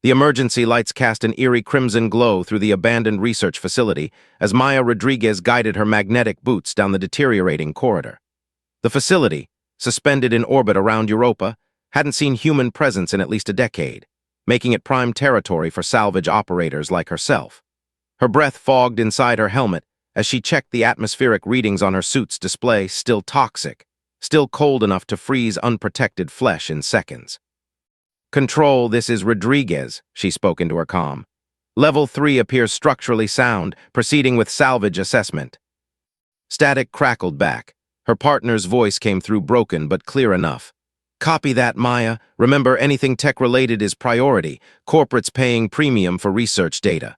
The emergency lights cast an eerie crimson glow through the abandoned research facility as Maya Rodriguez guided her magnetic boots down the deteriorating corridor. The facility, suspended in orbit around Europa, hadn't seen human presence in at least a decade, making it prime territory for salvage operators like herself. Her breath fogged inside her helmet as she checked the atmospheric readings on her suit's display, still toxic, still cold enough to freeze unprotected flesh in seconds. "Control, this is Rodriguez," she spoke into her comm. "Level 3 appears structurally sound, proceeding with salvage assessment." Static crackled back. Her partner's voice came through broken but clear enough. "Copy that, Maya. Remember, anything tech-related is priority. Corporates paying premium for research data."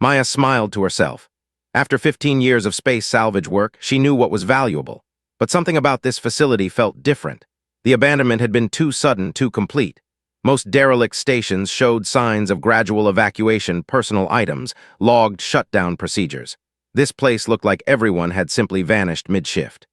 Maya smiled to herself. After 15 years of space salvage work, she knew what was valuable. But something about this facility felt different. The abandonment had been too sudden, too complete. Most derelict stations showed signs of gradual evacuation, personal items, logged shutdown procedures. This place looked like everyone had simply vanished mid-shift.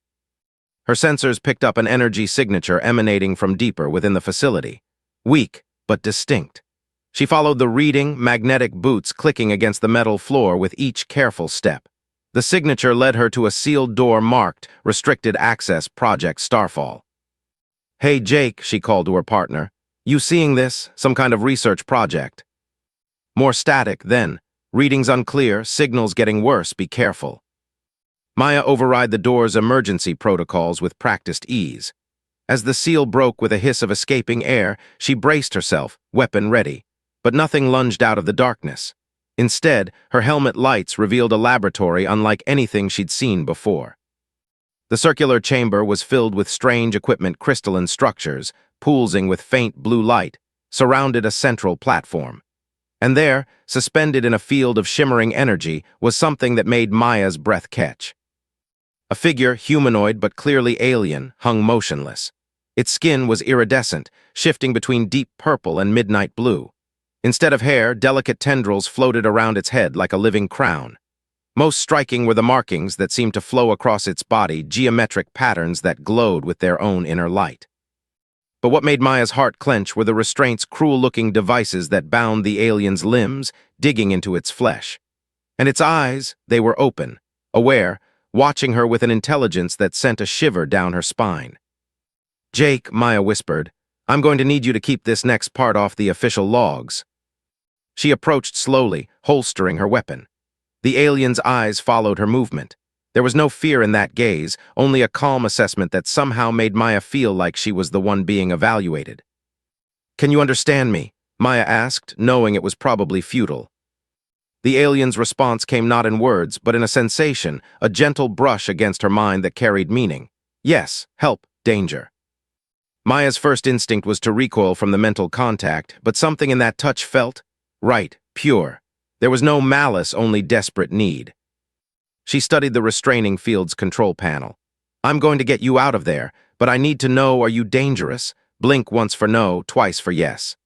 Her sensors picked up an energy signature emanating from deeper within the facility. Weak, but distinct. She followed the reading, magnetic boots clicking against the metal floor with each careful step. The signature led her to a sealed door marked Restricted Access Project Starfall. "Hey Jake," she called to her partner. "You seeing this? Some kind of research project." More static then. Readings unclear, signals getting worse, be careful. Maya override the door's emergency protocols with practiced ease. As the seal broke with a hiss of escaping air, she braced herself, weapon ready. But nothing lunged out of the darkness. Instead, her helmet lights revealed a laboratory unlike anything she'd seen before. The circular chamber was filled with strange equipment, crystalline structures, pulsing with faint blue light, surrounded a central platform. And there, suspended in a field of shimmering energy, was something that made Maya's breath catch. A figure, humanoid but clearly alien, hung motionless. Its skin was iridescent, shifting between deep purple and midnight blue. Instead of hair, delicate tendrils floated around its head like a living crown. Most striking were the markings that seemed to flow across its body, geometric patterns that glowed with their own inner light. But what made Maya's heart clench were the restraints, cruel-looking devices that bound the alien's limbs, digging into its flesh. And its eyes, they were open, aware, watching her with an intelligence that sent a shiver down her spine. "Jake," Maya whispered, "I'm going to need you to keep this next part off the official logs." She approached slowly, holstering her weapon. The alien's eyes followed her movement. There was no fear in that gaze, only a calm assessment that somehow made Maya feel like she was the one being evaluated. "Can you understand me?" Maya asked, knowing it was probably futile. The alien's response came not in words, but in a sensation, a gentle brush against her mind that carried meaning. Yes, help, danger. Maya's first instinct was to recoil from the mental contact, but something in that touch felt right, pure. There was no malice, only desperate need. She studied the restraining field's control panel. "I'm going to get you out of there, but I need to know, are you dangerous?" Blink once for no, twice for yes.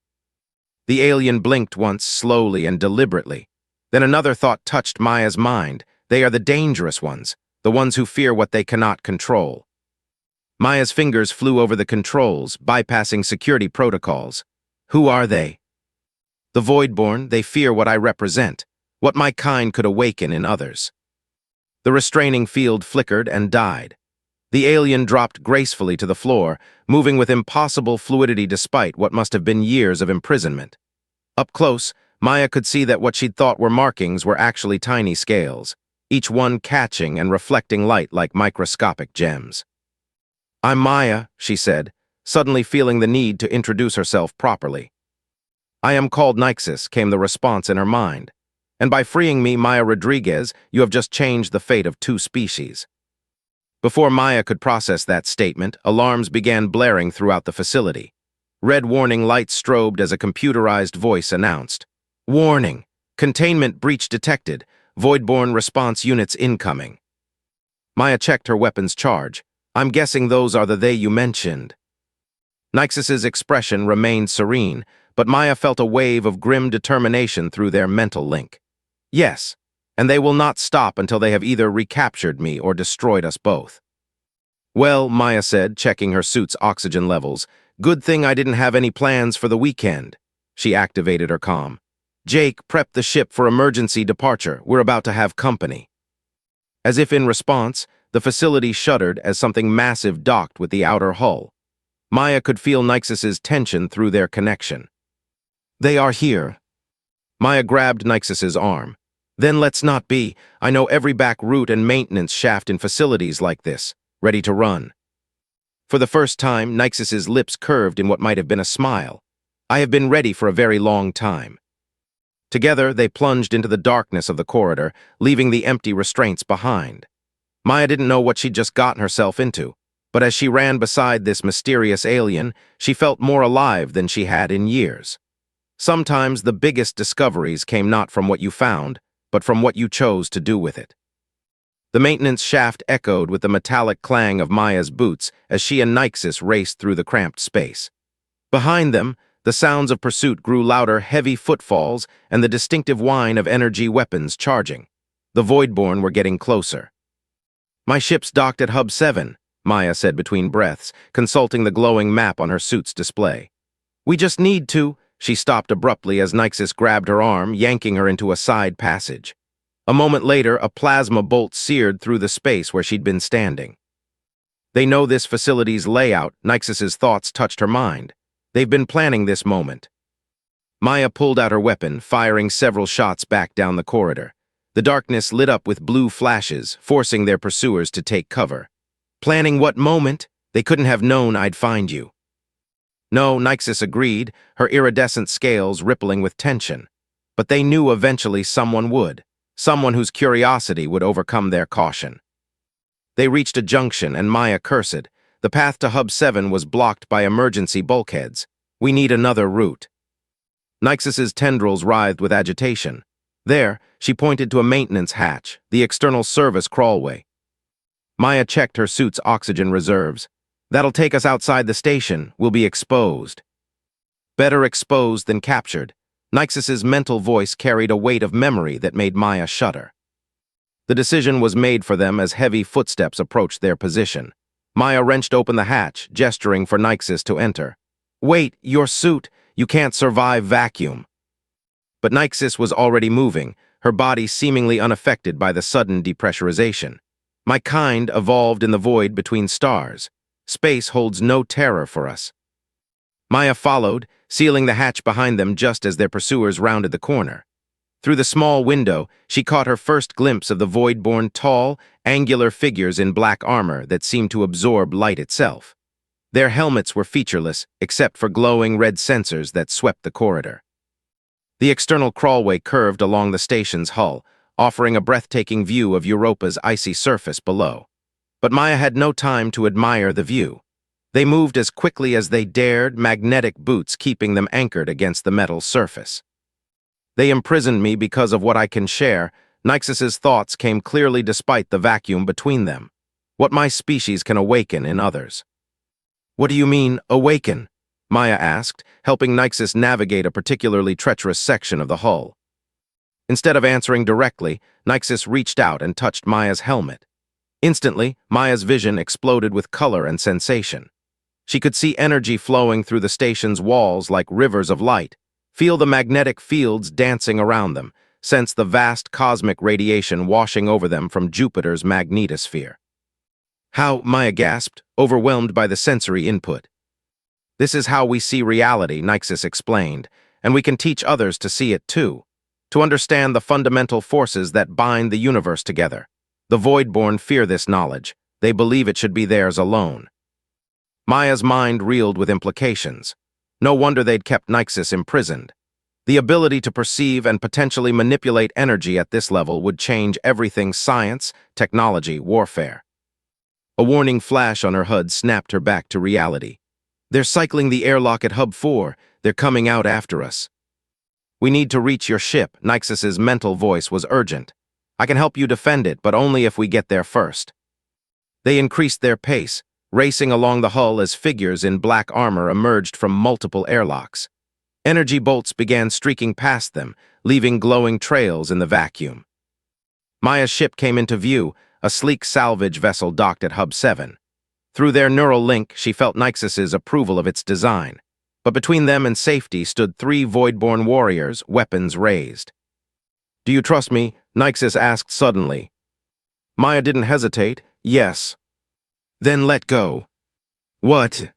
The alien blinked once, slowly and deliberately. Then another thought touched Maya's mind. They are the dangerous ones, the ones who fear what they cannot control. Maya's fingers flew over the controls, bypassing security protocols. Who are they? The Voidborn, they fear what I represent, what my kind could awaken in others. The restraining field flickered and died. The alien dropped gracefully to the floor, moving with impossible fluidity despite what must have been years of imprisonment. Up close, Maya could see that what she'd thought were markings were actually tiny scales, each one catching and reflecting light like microscopic gems. "I'm Maya," she said, suddenly feeling the need to introduce herself properly. "I am called Nyxis," came the response in her mind. "And by freeing me, Maya Rodriguez, you have just changed the fate of 2 species." Before Maya could process that statement, alarms began blaring throughout the facility. Red warning lights strobed as a computerized voice announced, "Warning! Containment breach detected. Voidborn response units incoming." Maya checked her weapon's charge. "I'm guessing those are the they you mentioned." Nyxis's expression remained serene, but Maya felt a wave of grim determination through their mental link. "Yes, and they will not stop until they have either recaptured me or destroyed us both." "Well," Maya said, checking her suit's oxygen levels, "good thing I didn't have any plans for the weekend." She activated her comm. "Jake, prep the ship for emergency departure. We're about to have company." As if in response, the facility shuddered as something massive docked with the outer hull. Maya could feel Nyxus's tension through their connection. "They are here." Maya grabbed Nyxus's arm. "Then let's not be. I know every back route and maintenance shaft in facilities like this. Ready to run." For the first time, Nyxus's lips curved in what might have been a smile. "I have been ready for a very long time." Together, they plunged into the darkness of the corridor, leaving the empty restraints behind. Maya didn't know what she'd just gotten herself into, but as she ran beside this mysterious alien, she felt more alive than she had in years. Sometimes the biggest discoveries came not from what you found, but from what you chose to do with it. The maintenance shaft echoed with the metallic clang of Maya's boots as she and Nyxus raced through the cramped space. Behind them, the sounds of pursuit grew louder, heavy footfalls and the distinctive whine of energy weapons charging. The Voidborn were getting closer. "My ship's docked at Hub 7, Maya said between breaths, consulting the glowing map on her suit's display. "We just need to—" She stopped abruptly as Nyxus grabbed her arm, yanking her into a side passage. A moment later, a plasma bolt seared through the space where she'd been standing. "They know this facility's layout," Nyxus's thoughts touched her mind. "They've been planning this moment." Maya pulled out her weapon, firing several shots back down the corridor. The darkness lit up with blue flashes, forcing their pursuers to take cover. "Planning what moment? They couldn't have known I'd find you." "No," Nyxus agreed, her iridescent scales rippling with tension. "But they knew eventually someone would. Someone whose curiosity would overcome their caution." They reached a junction, and Maya cursed. The path to Hub 7 was blocked by emergency bulkheads. "We need another route." Nyxus's tendrils writhed with agitation. There, she pointed to a maintenance hatch, the external service crawlway. Maya checked her suit's oxygen reserves. "That'll take us outside the station. We'll be exposed." Better exposed than captured. Nyxus's mental voice carried a weight of memory that made Maya shudder. The decision was made for them as heavy footsteps approached their position. Maya wrenched open the hatch, gesturing for Nyxus to enter. "Wait, your suit. You can't survive vacuum." But Nyxus was already moving, her body seemingly unaffected by the sudden depressurization. "My kind evolved in the void between stars. Space holds no terror for us." Maya followed, sealing the hatch behind them just as their pursuers rounded the corner. Through the small window, she caught her first glimpse of the Voidborn, tall, angular figures in black armor that seemed to absorb light itself. Their helmets were featureless, except for glowing red sensors that swept the corridor. The external crawlway curved along the station's hull, offering a breathtaking view of Europa's icy surface below. But Maya had no time to admire the view. They moved as quickly as they dared, magnetic boots keeping them anchored against the metal surface. "They imprisoned me because of what I can share." Nyxus's thoughts came clearly despite the vacuum between them. "What my species can awaken in others." "What do you mean, awaken?" Maya asked, helping Nyxus navigate a particularly treacherous section of the hull. Instead of answering directly, Nyxus reached out and touched Maya's helmet. Instantly, Maya's vision exploded with color and sensation. She could see energy flowing through the station's walls like rivers of light, feel the magnetic fields dancing around them, sense the vast cosmic radiation washing over them from Jupiter's magnetosphere. "How?" Maya gasped, overwhelmed by the sensory input. "This is how we see reality," Nyxus explained, "and we can teach others to see it too, to understand the fundamental forces that bind the universe together. The Voidborn fear this knowledge. They believe it should be theirs alone." Maya's mind reeled with implications. No wonder they'd kept Nyxus imprisoned. The ability to perceive and potentially manipulate energy at this level would change everything: science, technology, warfare. A warning flash on her HUD snapped her back to reality. "They're cycling the airlock at Hub 4. They're coming out after us." "We need to reach your ship." Nyxus's mental voice was urgent. "I can help you defend it, but only if we get there first." They increased their pace, racing along the hull as figures in black armor emerged from multiple airlocks. Energy bolts began streaking past them, leaving glowing trails in the vacuum. Maya's ship came into view, a sleek salvage vessel docked at Hub 7. Through their neural link, she felt Nyxus's approval of its design. But between them and safety stood three void-born warriors, weapons raised. "Do you trust me?" Nyxus asked suddenly. Maya didn't hesitate. "Yes." "Then let go." "What?"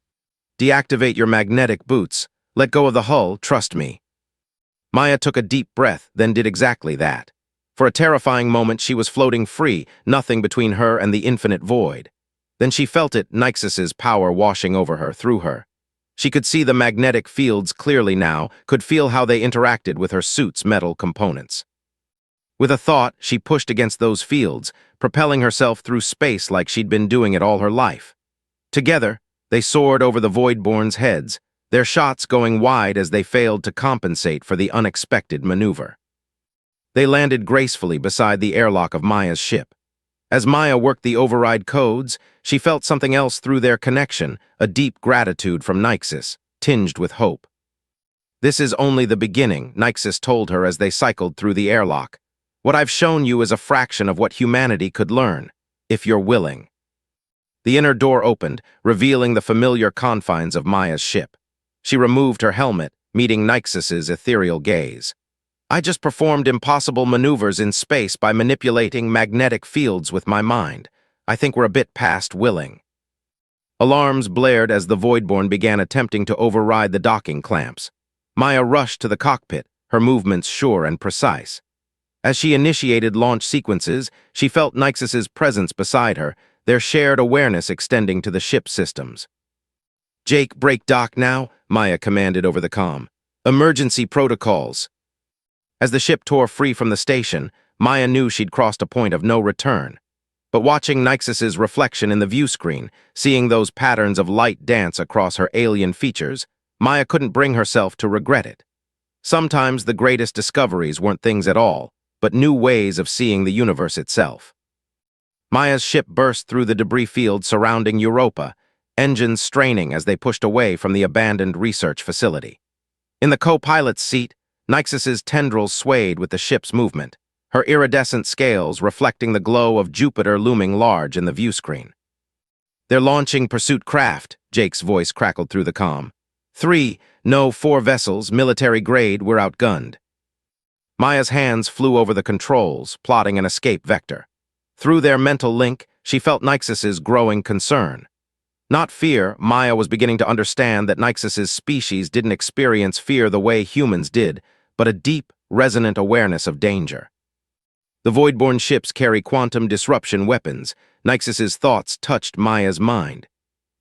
"Deactivate your magnetic boots. Let go of the hull, trust me." Maya took a deep breath, then did exactly that. For a terrifying moment, she was floating free, nothing between her and the infinite void. Then she felt it, Nyxus's power washing over her, through her. She could see the magnetic fields clearly now, could feel how they interacted with her suit's metal components. With a thought, she pushed against those fields, propelling herself through space like she'd been doing it all her life. Together, they soared over the Voidborn's heads, their shots going wide as they failed to compensate for the unexpected maneuver. They landed gracefully beside the airlock of Maya's ship. As Maya worked the override codes, she felt something else through their connection, a deep gratitude from Nyxus, tinged with hope. "This is only the beginning," Nyxus told her as they cycled through the airlock. "What I've shown you is a fraction of what humanity could learn, if you're willing." The inner door opened, revealing the familiar confines of Maya's ship. She removed her helmet, meeting Nyxus's ethereal gaze. "I just performed impossible maneuvers in space by manipulating magnetic fields with my mind. I think we're a bit past willing." Alarms blared as the Voidborn began attempting to override the docking clamps. Maya rushed to the cockpit, her movements sure and precise. As she initiated launch sequences, she felt Nyxus's presence beside her, their shared awareness extending to the ship's systems. "Jake, break dock now," Maya commanded over the comm. "Emergency protocols." As the ship tore free from the station, Maya knew she'd crossed a point of no return. But watching Nyxus's reflection in the view screen, seeing those patterns of light dance across her alien features, Maya couldn't bring herself to regret it. Sometimes the greatest discoveries weren't things at all, but new ways of seeing the universe itself. Maya's ship burst through the debris field surrounding Europa, engines straining as they pushed away from the abandoned research facility. In the co-pilot's seat, Nyxus's tendrils swayed with the ship's movement, her iridescent scales reflecting the glow of Jupiter looming large in the view screen. "They're launching pursuit craft," Jake's voice crackled through the comm. "4 vessels, military grade, we're outgunned." Maya's hands flew over the controls, plotting an escape vector. Through their mental link, she felt Nyxus's growing concern. Not fear, Maya was beginning to understand that Nyxus's species didn't experience fear the way humans did, but a deep, resonant awareness of danger. The Voidborn ships carry quantum disruption weapons. Nyxus's thoughts touched Maya's mind.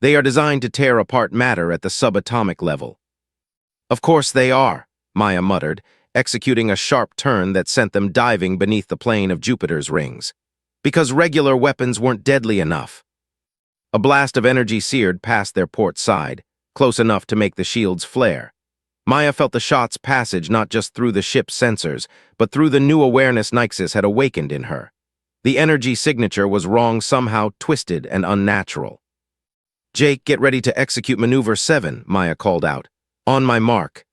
They are designed to tear apart matter at the subatomic level. "Of course they are," Maya muttered, executing a sharp turn that sent them diving beneath the plane of Jupiter's rings. "Because regular weapons weren't deadly enough." A blast of energy seared past their port side, close enough to make the shields flare. Maya felt the shot's passage not just through the ship's sensors, but through the new awareness Nyxus had awakened in her. The energy signature was wrong, somehow twisted and unnatural. "Jake, get ready to execute Maneuver 7, Maya called out. "On my mark."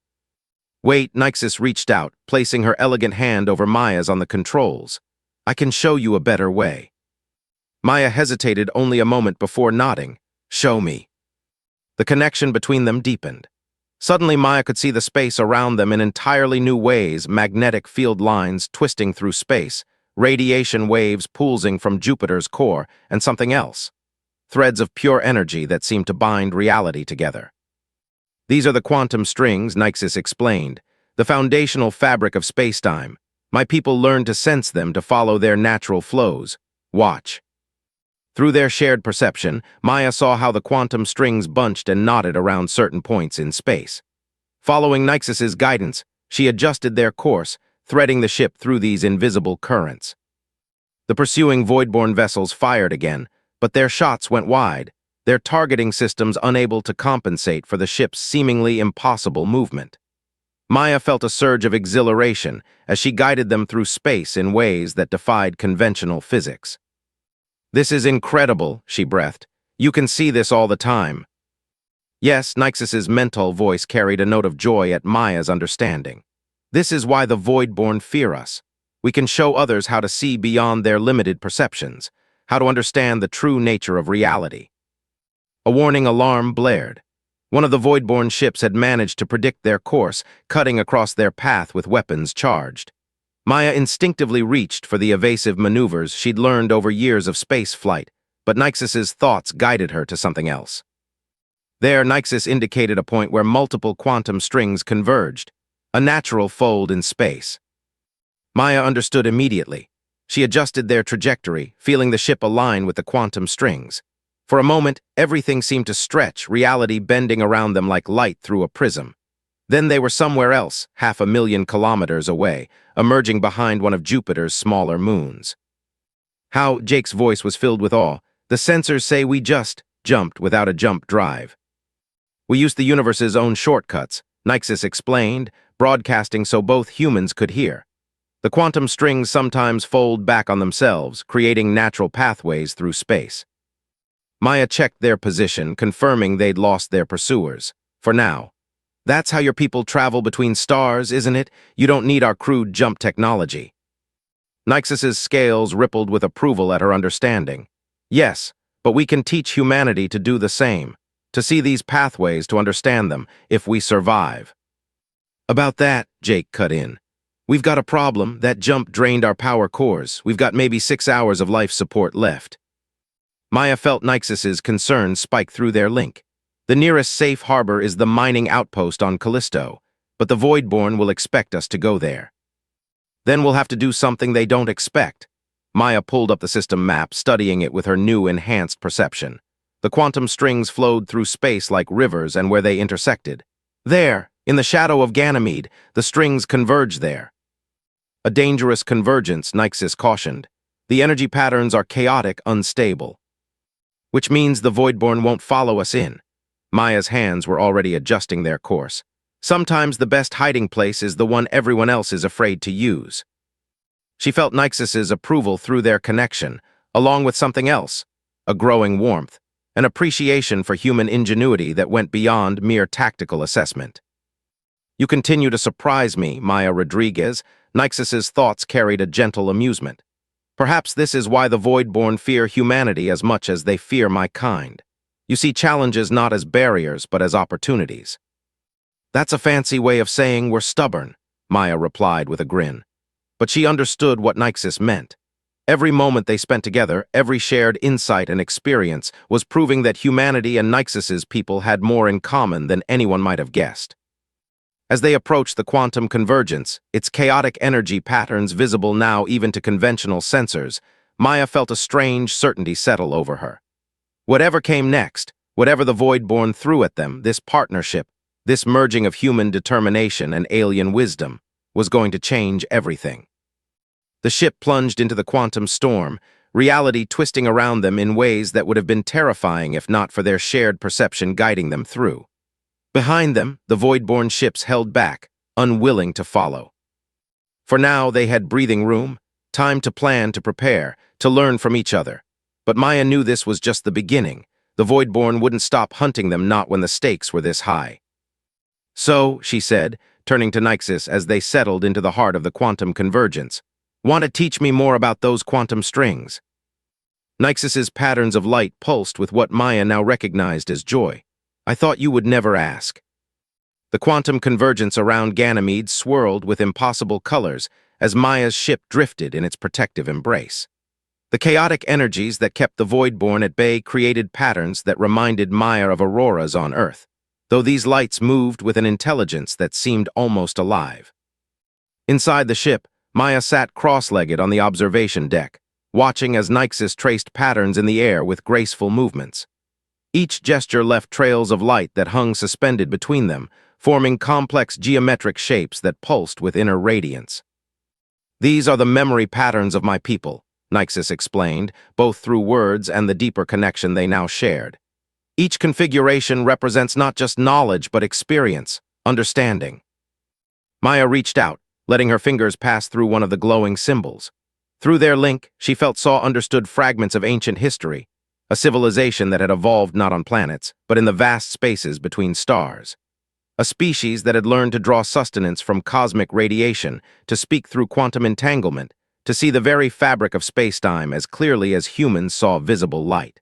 "Wait," Nyxus reached out, placing her elegant hand over Maya's on the controls. "I can show you a better way." Maya hesitated only a moment before nodding. "Show me." The connection between them deepened. Suddenly, Maya could see the space around them in entirely new ways, magnetic field lines twisting through space, radiation waves pulsing from Jupiter's core, and something else. Threads of pure energy that seemed to bind reality together. "These are the quantum strings," Nyxus explained, "the foundational fabric of spacetime. My people learned to sense them to follow their natural flows. Watch." Through their shared perception, Maya saw how the quantum strings bunched and knotted around certain points in space. Following Nyxus's guidance, she adjusted their course, threading the ship through these invisible currents. The pursuing Voidborn vessels fired again, but their shots went wide, their targeting systems unable to compensate for the ship's seemingly impossible movement. Maya felt a surge of exhilaration as she guided them through space in ways that defied conventional physics. "This is incredible," she breathed. "You can see this all the time." Yes, Nyxus's mental voice carried a note of joy at Maya's understanding. "This is why the Voidborn fear us. We can show others how to see beyond their limited perceptions, how to understand the true nature of reality." A warning alarm blared. One of the Voidborn ships had managed to predict their course, cutting across their path with weapons charged. Maya instinctively reached for the evasive maneuvers she'd learned over years of space flight, but Nyxus's thoughts guided her to something else. There, Nyxus indicated a point where multiple quantum strings converged, a natural fold in space. Maya understood immediately. She adjusted their trajectory, feeling the ship align with the quantum strings. For a moment, everything seemed to stretch, reality bending around them like light through a prism. Then they were somewhere else, 500,000 kilometers away, emerging behind one of Jupiter's smaller moons. How, Jake's voice was filled with awe. The sensors say we just jumped without a jump drive. We used the universe's own shortcuts, Nyxus explained, broadcasting so both humans could hear. The quantum strings sometimes fold back on themselves, creating natural pathways through space. Maya checked their position, confirming they'd lost their pursuers. For now. That's how your people travel between stars, isn't it? You don't need our crude jump technology. Nyxus's scales rippled with approval at her understanding. Yes, but we can teach humanity to do the same, to see these pathways, to understand them, if we survive. About that, Jake cut in. We've got a problem. That jump drained our power cores. We've got maybe 6 hours of life support left. Maya felt Nyxus's concern spike through their link. The nearest safe harbor is the mining outpost on Callisto, but the Voidborn will expect us to go there. Then we'll have to do something they don't expect. Maya pulled up the system map, studying it with her new enhanced perception. The quantum strings flowed through space like rivers, and where they intersected. There, in the shadow of Ganymede, the strings converge there. A dangerous convergence, Nyxus cautioned. The energy patterns are chaotic, unstable. Which means the Voidborn won't follow us in. Maya's hands were already adjusting their course. Sometimes the best hiding place is the one everyone else is afraid to use. She felt Nyxus's approval through their connection, along with something else, a growing warmth, an appreciation for human ingenuity that went beyond mere tactical assessment. You continue to surprise me, Maya Rodriguez. Nyxus's thoughts carried a gentle amusement. Perhaps this is why the Voidborn fear humanity as much as they fear my kind. You see challenges not as barriers, but as opportunities. That's a fancy way of saying we're stubborn, Maya replied with a grin. But she understood what Nyxus meant. Every moment they spent together, every shared insight and experience, was proving that humanity and Nyxus's people had more in common than anyone might have guessed. As they approached the quantum convergence, its chaotic energy patterns visible now even to conventional sensors, Maya felt a strange certainty settle over her. Whatever came next, whatever the Voidborn threw at them, this partnership, this merging of human determination and alien wisdom, was going to change everything. The ship plunged into the quantum storm, reality twisting around them in ways that would have been terrifying if not for their shared perception guiding them through. Behind them, the Voidborn ships held back, unwilling to follow. For now, they had breathing room, time to plan, to prepare, to learn from each other. But Maya knew this was just the beginning. The Voidborn wouldn't stop hunting them, not when the stakes were this high. So, she said, turning to Nyxus as they settled into the heart of the quantum convergence, want to teach me more about those quantum strings? Nyxus's patterns of light pulsed with what Maya now recognized as joy. I thought you would never ask. The quantum convergence around Ganymede swirled with impossible colors as Maya's ship drifted in its protective embrace. The chaotic energies that kept the Voidborn at bay created patterns that reminded Maya of auroras on Earth, though these lights moved with an intelligence that seemed almost alive. Inside the ship, Maya sat cross-legged on the observation deck, watching as Nyxus traced patterns in the air with graceful movements. Each gesture left trails of light that hung suspended between them, forming complex geometric shapes that pulsed with inner radiance. These are the memory patterns of my people, Nyxus explained, both through words and the deeper connection they now shared. Each configuration represents not just knowledge but experience, understanding. Maya reached out, letting her fingers pass through one of the glowing symbols. Through their link, she saw understood fragments of ancient history, a civilization that had evolved not on planets, but in the vast spaces between stars. A species that had learned to draw sustenance from cosmic radiation, to speak through quantum entanglement, to see the very fabric of space-time as clearly as humans saw visible light.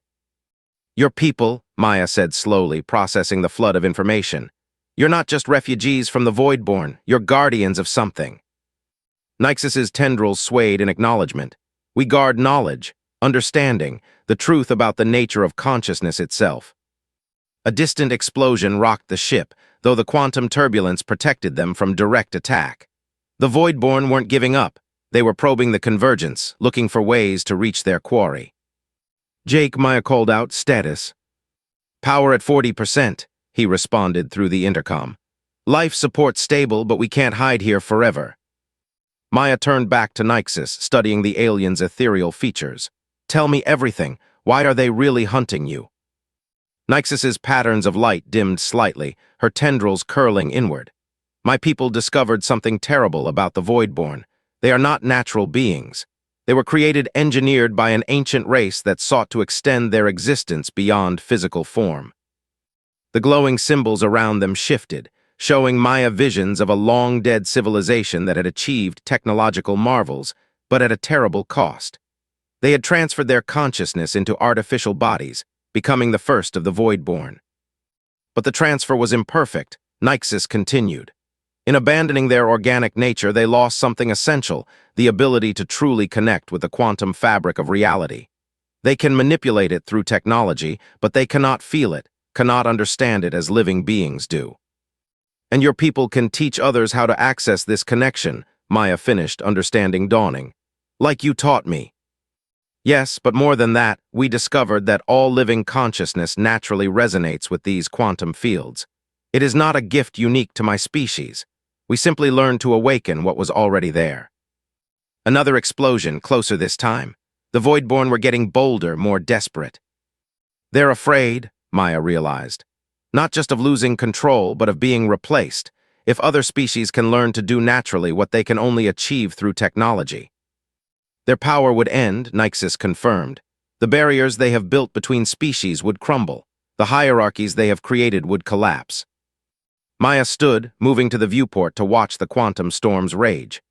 Your people, Maya said slowly, processing the flood of information. You're not just refugees from the Voidborn, you're guardians of something. Nyxus's tendrils swayed in acknowledgement. We guard knowledge, understanding, the truth about the nature of consciousness itself. A distant explosion rocked the ship, though the quantum turbulence protected them from direct attack. The Voidborn weren't giving up. They were probing the convergence, looking for ways to reach their quarry. Jake, Maya called out, status. Power at 40%, he responded through the intercom. Life support stable, but we can't hide here forever. Maya turned back to Nyxus, studying the alien's ethereal features. Tell me everything. Why are they really hunting you? Nyxus's patterns of light dimmed slightly, her tendrils curling inward. My people discovered something terrible about the Voidborn. They are not natural beings. They were engineered by an ancient race that sought to extend their existence beyond physical form. The glowing symbols around them shifted, showing Maya visions of a long-dead civilization that had achieved technological marvels, but at a terrible cost. They had transferred their consciousness into artificial bodies, becoming the first of the Voidborn. But the transfer was imperfect, Nyxus continued. In abandoning their organic nature, they lost something essential, the ability to truly connect with the quantum fabric of reality. They can manipulate it through technology, but they cannot feel it, cannot understand it as living beings do. And your people can teach others how to access this connection, Maya finished, understanding dawning. Like you taught me. Yes, but more than that, we discovered that all living consciousness naturally resonates with these quantum fields. It is not a gift unique to my species. We simply learned to awaken what was already there. Another explosion, closer this time. The Voidborn were getting bolder, more desperate. They're afraid, Maya realized. Not just of losing control, but of being replaced, if other species can learn to do naturally what they can only achieve through technology. Their power would end, Nyxus confirmed. The barriers they have built between species would crumble. The hierarchies they have created would collapse. Maya stood, moving to the viewport to watch the quantum storms rage.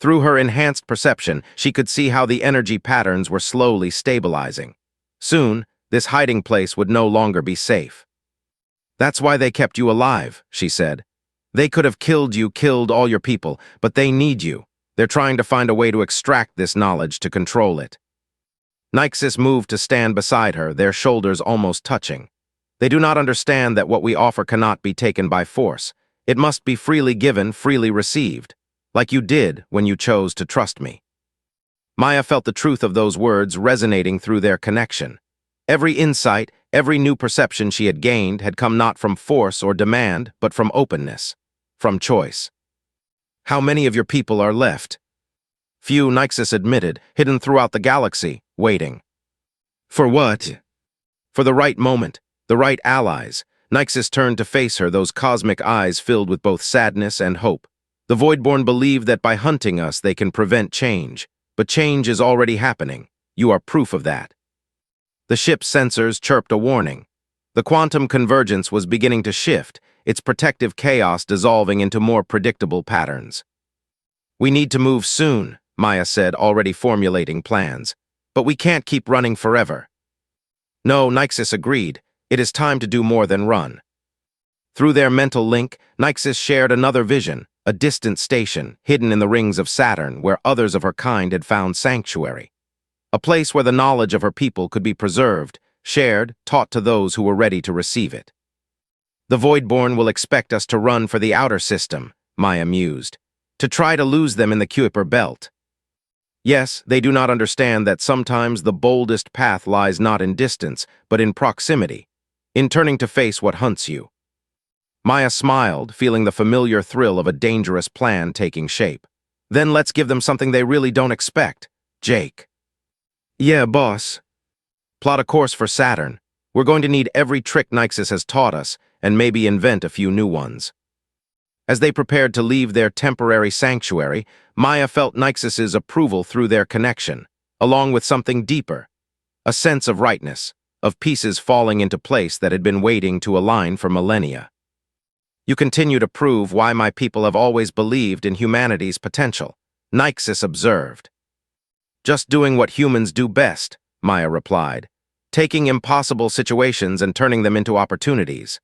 Through her enhanced perception, she could see how the energy patterns were slowly stabilizing. Soon, this hiding place would no longer be safe. That's why they kept you alive, she said. They could have killed you, killed all your people, but they need you. They're trying to find a way to extract this knowledge to control it. Nyxus moved to stand beside her, their shoulders almost touching. They do not understand that what we offer cannot be taken by force. It must be freely given, freely received, like you did when you chose to trust me. Maya felt the truth of those words resonating through their connection. Every insight, every new perception she had gained had come not from force or demand, but from openness, from choice. How many of your people are left? Few, Nyxus admitted, hidden throughout the galaxy, waiting. For what? For the right moment. The right allies. Nyxus turned to face her, those cosmic eyes filled with both sadness and hope. The Voidborn believe that by hunting us they can prevent change. But change is already happening. You are proof of that. The ship's sensors chirped a warning. The quantum convergence was beginning to shift, its protective chaos dissolving into more predictable patterns. We need to move soon, Maya said, already formulating plans. But we can't keep running forever. No, Nyxus agreed. It is time to do more than run. Through their mental link, Nyxus shared another vision, a distant station, hidden in the rings of Saturn, where others of her kind had found sanctuary. A place where the knowledge of her people could be preserved, shared, taught to those who were ready to receive it. The Voidborn will expect us to run for the outer system, Maya mused, to try to lose them in the Kuiper belt. Yes, they do not understand that sometimes the boldest path lies not in distance, but in proximity, in turning to face what hunts you. Maya smiled, feeling the familiar thrill of a dangerous plan taking shape. Then let's give them something they really don't expect. Jake. Yeah, boss. Plot a course for Saturn. We're going to need every trick Nyxus has taught us, and maybe invent a few new ones. As they prepared to leave their temporary sanctuary, Maya felt Nyxus's approval through their connection, along with something deeper, a sense of rightness, of pieces falling into place that had been waiting to align for millennia. You continue to prove why my people have always believed in humanity's potential, Nyxus observed. Just doing what humans do best, Maya replied. taking impossible situations and turning them into opportunities.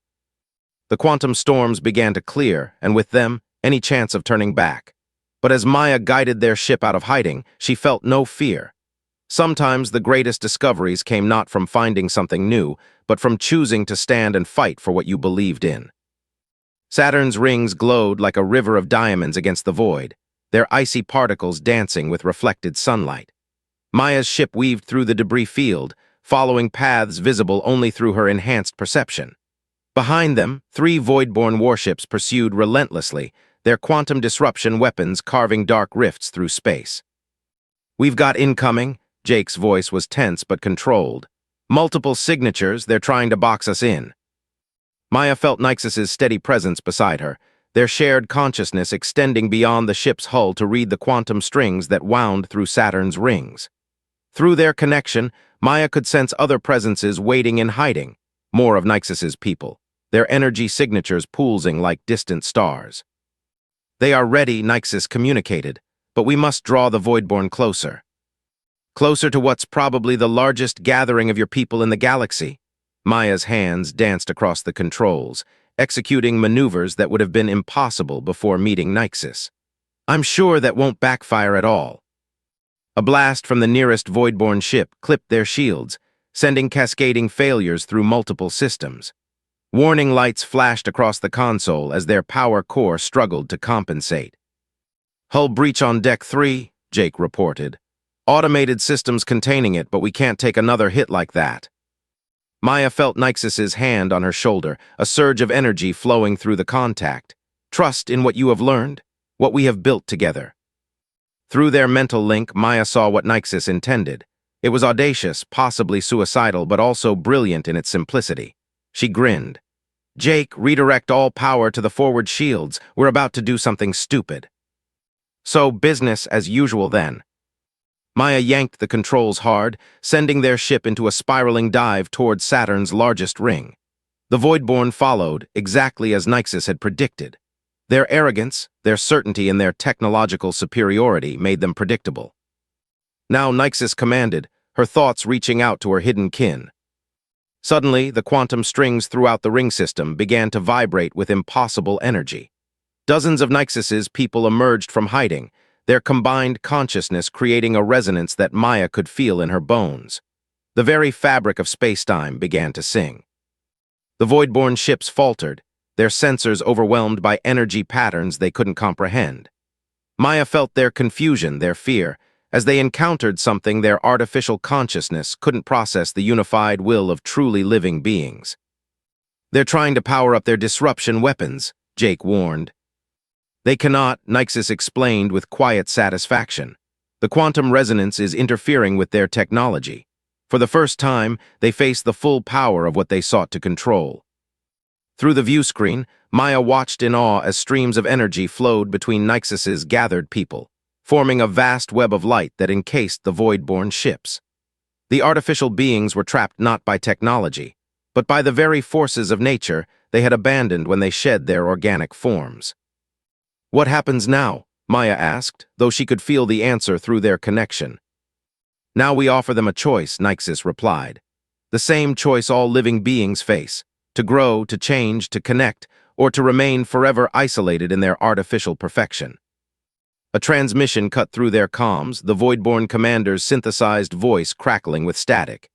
The quantum storms began to clear, and with them, any chance of turning back. But as Maya guided their ship out of hiding, she felt no fear. Sometimes the greatest discoveries came not from finding something new, but from choosing to stand and fight for what you believed in. Saturn's rings glowed like a river of diamonds against the void, their icy particles dancing with reflected sunlight. Maya's ship weaved through the debris field, following paths visible only through her enhanced perception. Behind them, 3 void-born warships pursued relentlessly, their quantum disruption weapons carving dark rifts through space. "We've got incoming." Jake's voice was tense but controlled. "Multiple signatures, they're trying to box us in." Maya felt Nyxus's steady presence beside her, their shared consciousness extending beyond the ship's hull to read the quantum strings that wound through Saturn's rings. Through their connection, Maya could sense other presences waiting in hiding, more of Nyxus's people, their energy signatures pulsing like distant stars. "They are ready," Nyxus communicated, "but we must draw the Voidborn closer. Closer to what's probably the largest gathering of your people in the galaxy." Maya's hands danced across the controls, executing maneuvers that would have been impossible before meeting Nyxus. "I'm sure that won't backfire at all." A blast from the nearest Voidborn ship clipped their shields, sending cascading failures through multiple systems. Warning lights flashed across the console as their power core struggled to compensate. "Hull breach on Deck 3, Jake reported. "Automated systems containing it, but we can't take another hit like that." Maya felt Nyxus's hand on her shoulder, a surge of energy flowing through the contact. "Trust in what you have learned, what we have built together." Through their mental link, Maya saw what Nyxus intended. It was audacious, possibly suicidal, but also brilliant in its simplicity. She grinned. "Jake, redirect all power to the forward shields. We're about to do something stupid." "So, business as usual then." Maya yanked the controls hard, sending their ship into a spiraling dive towards Saturn's largest ring. The Voidborn followed, exactly as Nyxus had predicted. Their arrogance, their certainty in their technological superiority made them predictable. Now Nyxus commanded, her thoughts reaching out to her hidden kin. Suddenly, the quantum strings throughout the ring system began to vibrate with impossible energy. Dozens of Nyxus's people emerged from hiding, their combined consciousness creating a resonance that Maya could feel in her bones. The very fabric of space-time began to sing. The Voidborn ships faltered, their sensors overwhelmed by energy patterns they couldn't comprehend. Maya felt their confusion, their fear, as they encountered something their artificial consciousness couldn't process: the unified will of truly living beings. "They're trying to power up their disruption weapons," Jake warned. "They cannot," Nyxus explained with quiet satisfaction. "The quantum resonance is interfering with their technology. For the first time, they face the full power of what they sought to control." Through the view screen, Maya watched in awe as streams of energy flowed between Nyxus's gathered people, forming a vast web of light that encased the Voidborn ships. The artificial beings were trapped not by technology, but by the very forces of nature they had abandoned when they shed their organic forms. "What happens now?" Maya asked, though she could feel the answer through their connection. "Now we offer them a choice," Nyxus replied. "The same choice all living beings face: to grow, to change, to connect, or to remain forever isolated in their artificial perfection." A transmission cut through their comms, the Voidborn commander's synthesized voice crackling with static.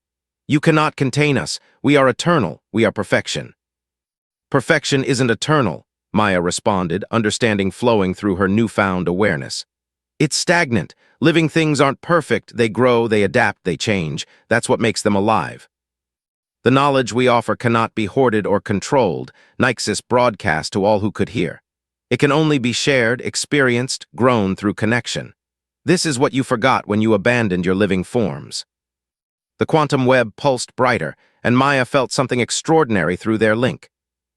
"You cannot contain us. We are eternal. We are perfection." "Perfection isn't eternal," Maya responded, understanding flowing through her newfound awareness. "It's stagnant. Living things aren't perfect. They grow, they adapt, they change. That's what makes them alive." "The knowledge we offer cannot be hoarded or controlled," Nyxus broadcast to all who could hear. "It can only be shared, experienced, grown through connection. This is what you forgot when you abandoned your living forms." The quantum web pulsed brighter, and Maya felt something extraordinary through their link.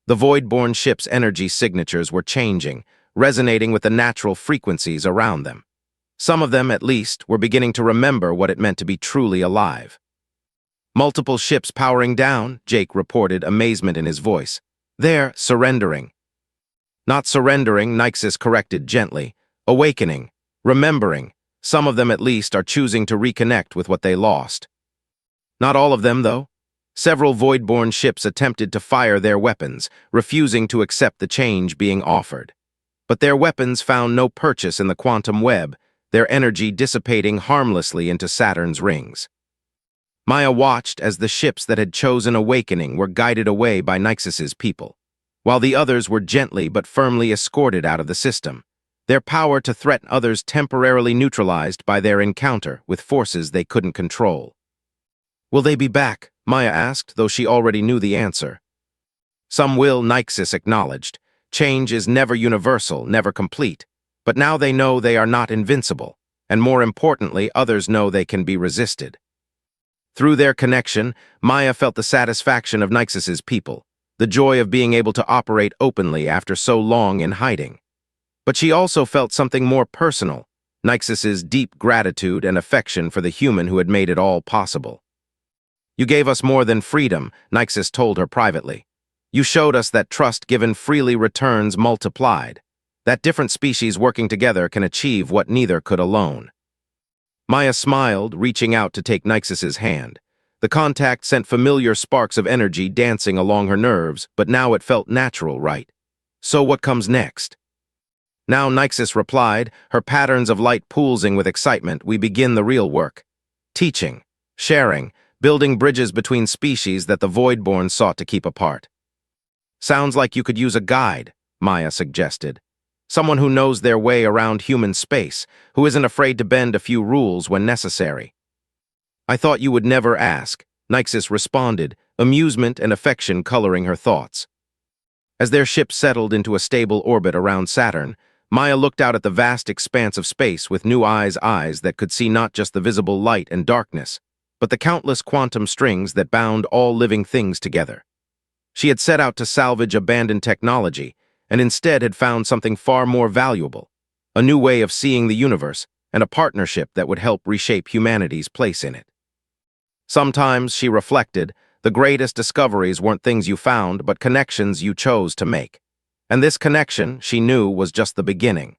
The Voidborn ship's energy signatures were changing, resonating with the natural frequencies around them. Some of them, at least, were beginning to remember what it meant to be truly alive. "Multiple ships powering down," Jake reported, amazement in his voice. "They're surrendering." "Not surrendering," Nyxus corrected gently. "Awakening. Remembering. Some of them, at least, are choosing to reconnect with what they lost." Not all of them, though. Several void-borne ships attempted to fire their weapons, refusing to accept the change being offered. But their weapons found no purchase in the quantum web, their energy dissipating harmlessly into Saturn's rings. Maya watched as the ships that had chosen awakening were guided away by Nyxus's people, while the others were gently but firmly escorted out of the system, their power to threaten others temporarily neutralized by their encounter with forces they couldn't control. "Will they be back?" Maya asked, though she already knew the answer. "Some will," Nyxus acknowledged. "Change is never universal, never complete. But now they know they are not invincible, and more importantly, others know they can be resisted." Through their connection, Maya felt the satisfaction of Nyxus's people, the joy of being able to operate openly after so long in hiding. But she also felt something more personal, Nyxus's deep gratitude and affection for the human who had made it all possible. "You gave us more than freedom," Nyxus told her privately. "You showed us that trust given freely returns multiplied, that different species working together can achieve what neither could alone." Maya smiled, reaching out to take Nyxus's hand. The contact sent familiar sparks of energy dancing along her nerves, but now it felt natural, right? "So what comes next?" Now Nyxus replied, her patterns of light pulsing with excitement. "We begin the real work. Teaching, sharing, building bridges between species that the Voidborn sought to keep apart." "Sounds like you could use a guide," Maya suggested. "Someone who knows their way around human space, who isn't afraid to bend a few rules when necessary." "I thought you would never ask," Nyxus responded, amusement and affection coloring her thoughts. As their ship settled into a stable orbit around Saturn, Maya looked out at the vast expanse of space with new eyes that could see not just the visible light and darkness, but the countless quantum strings that bound all living things together. She had set out to salvage abandoned technology, and instead had found something far more valuable, a new way of seeing the universe, and a partnership that would help reshape humanity's place in it. Sometimes, she reflected, the greatest discoveries weren't things you found, but connections you chose to make. And this connection, she knew, was just the beginning.